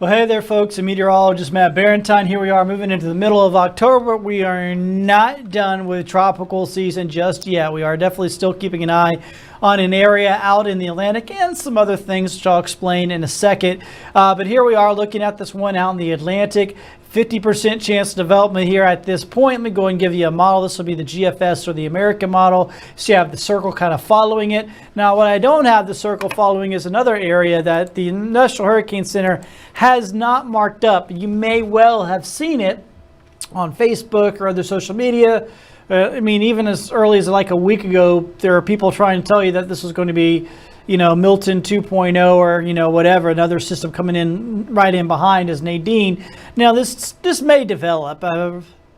Well, hey there, folks. I'm meteorologist Matt Barentine. Here we are moving into the middle of October. We are not done with tropical season just yet. We are definitely still keeping an eye on an area out in the Atlantic and some other things, which I'll explain in a second. But here we are looking at this one out in the Atlantic. 50% chance of development here at this point. Let me go and give you a model. This will be the GFS or the American model. So you have the circle kind of following it. Now, what I don't have the circle following is another area that the National Hurricane Center has not marked up. You may well have seen it on Facebook or other social media. I mean, even as early as like a week ago, there are people trying to tell you that this was going to be, Milton 2.0 or, whatever, another system coming in right in behind as Nadine. Now, this may develop.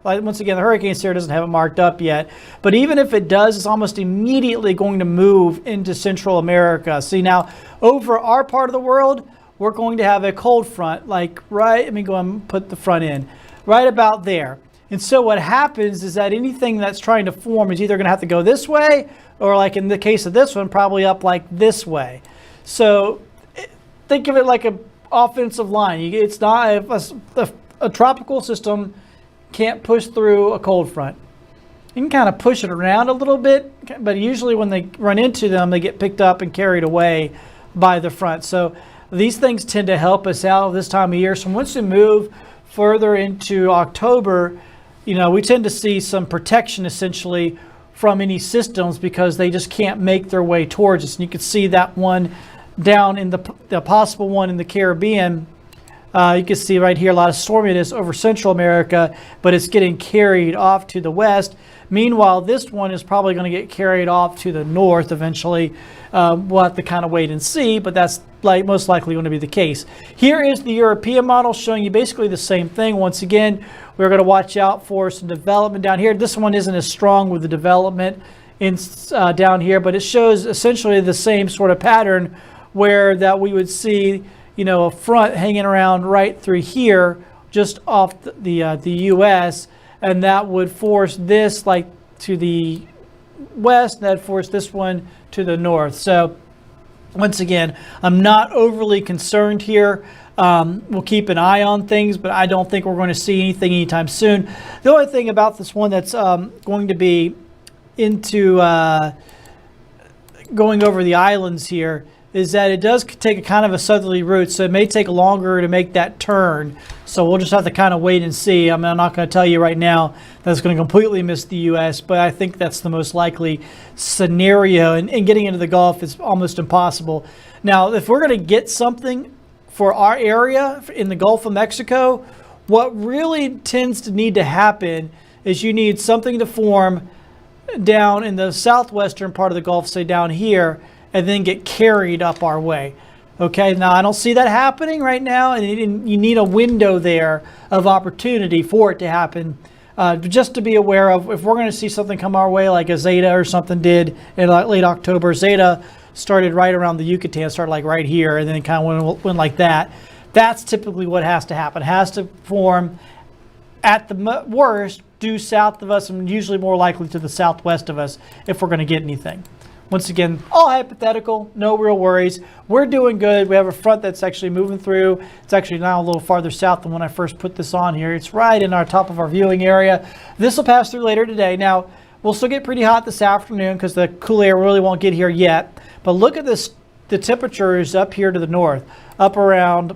Once again, the Hurricane Center doesn't have it marked up yet. But even if it does, it's almost immediately going to move into Central America. See, now, over our part of the world, we're going to have a cold front, let me go and put the front in, right about there. And so what happens is that anything that's trying to form is either going to have to go this way, or like in the case of this one, probably up like this way. So think of it like an offensive line. It's not a tropical system can't push through a cold front. You can kind of push it around a little bit, but usually when they run into them, they get picked up and carried away by the front. So these things tend to help us out this time of year. So once we move further into October, we tend to see some protection essentially from any systems because they just can't make their way towards us. And you can see that one down in the possible one in the Caribbean. You can see right here a lot of storminess over Central America, but it's getting carried off to the west. Meanwhile, this one is probably going to get carried off to the north eventually. We'll have to kind of wait and see, but that's most likely going to be the case. Here is the European model showing you basically the same thing. Once again, we're going to watch out for some development down here. This one isn't as strong with the development down here, but it shows essentially the same sort of pattern where that we would see a front hanging around right through here just off the U.S., and that would force this to the west, and that'd force this one to the north. So once again, I'm not overly concerned here. We'll keep an eye on things, but I don't think we're going to see anything anytime soon. The only thing about this one that's going to be into going over the islands here is that it does take a kind of a southerly route, so it may take longer to make that turn. So we'll just have to kind of wait and see. I'm not going to tell you right now that it's going to completely miss the U.S., but I think that's the most likely scenario. And getting into the Gulf is almost impossible. Now, if we're going to get something for our area in the Gulf of Mexico, what really tends to need to happen is you need something to form down in the southwestern part of the Gulf, say down here, and then get carried up our way. Okay, now I don't see that happening right now, and you need a window there of opportunity for it to happen. Just to be aware of, if we're going to see something come our way like a Zeta or something did in late October. Zeta started right around the Yucatan, started right here, and then it kind of went like that. That's typically what has to happen. It has to form at the worst due south of us, and usually more likely to the southwest of us if we're going to get anything. Once again, all hypothetical, no real worries. We're doing good. We have a front that's actually moving through. It's actually now a little farther south than when I first put this on here. It's right in our top of our viewing area. This will pass through later today. Now, we'll still get pretty hot this afternoon because the cool air really won't get here yet. But look at this, the temperatures up here to the north, up around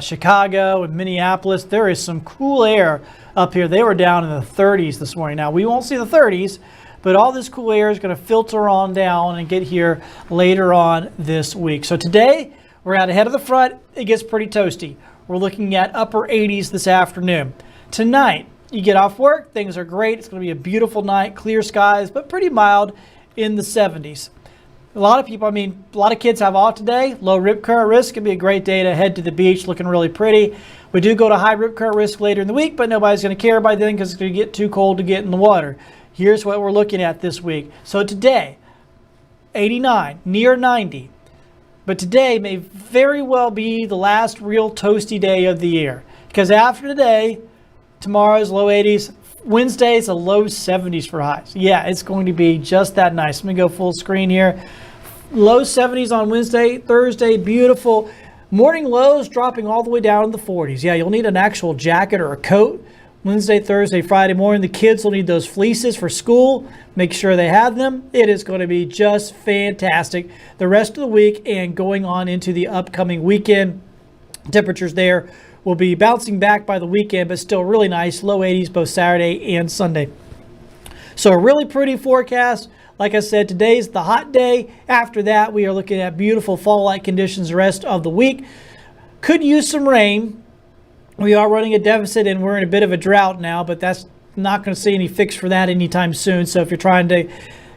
Chicago and Minneapolis. There is some cool air up here. They were down in the 30s this morning. Now, we won't see the 30s, but all this cool air is going to filter on down and get here later on this week. So today, we're out ahead of the front. It gets pretty toasty. We're looking at upper 80s this afternoon. Tonight, you get off work. Things are great. It's going to be a beautiful night, clear skies, but pretty mild in the 70s. A lot of kids have off today. Low rip current risk. It'd be a great day to head to the beach looking really pretty. We do go to high rip current risk later in the week, but nobody's going to care by then because it's going to get too cold to get in the water. Here's what we're looking at this week. So today, 89, near 90. But today may very well be the last real toasty day of the year. Because after today, tomorrow's low 80s. Wednesday's a low 70s for highs. Yeah, it's going to be just that nice. Let me go full screen here. Low 70s on Wednesday. Thursday, beautiful. Morning lows dropping all the way down in the 40s. Yeah, you'll need an actual jacket or a coat Wednesday, Thursday, Friday morning. The kids will need those fleeces for school. Make sure they have them. It is going to be just fantastic the rest of the week and going on into the upcoming weekend. Temperatures there will be bouncing back by the weekend, but still really nice. Low 80s both Saturday and Sunday. So a really pretty forecast. Like I said, today's the hot day. After that, we are looking at beautiful fall-like conditions the rest of the week. Could use some rain. We are running a deficit and we're in a bit of a drought now, but that's not going to see any fix for that anytime soon. So if you're trying to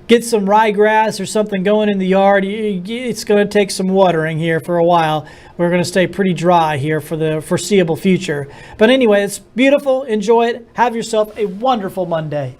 get some ryegrass or something going in the yard, it's going to take some watering here for a while. We're going to stay pretty dry here for the foreseeable future. But anyway, it's beautiful. Enjoy it. Have yourself a wonderful Monday.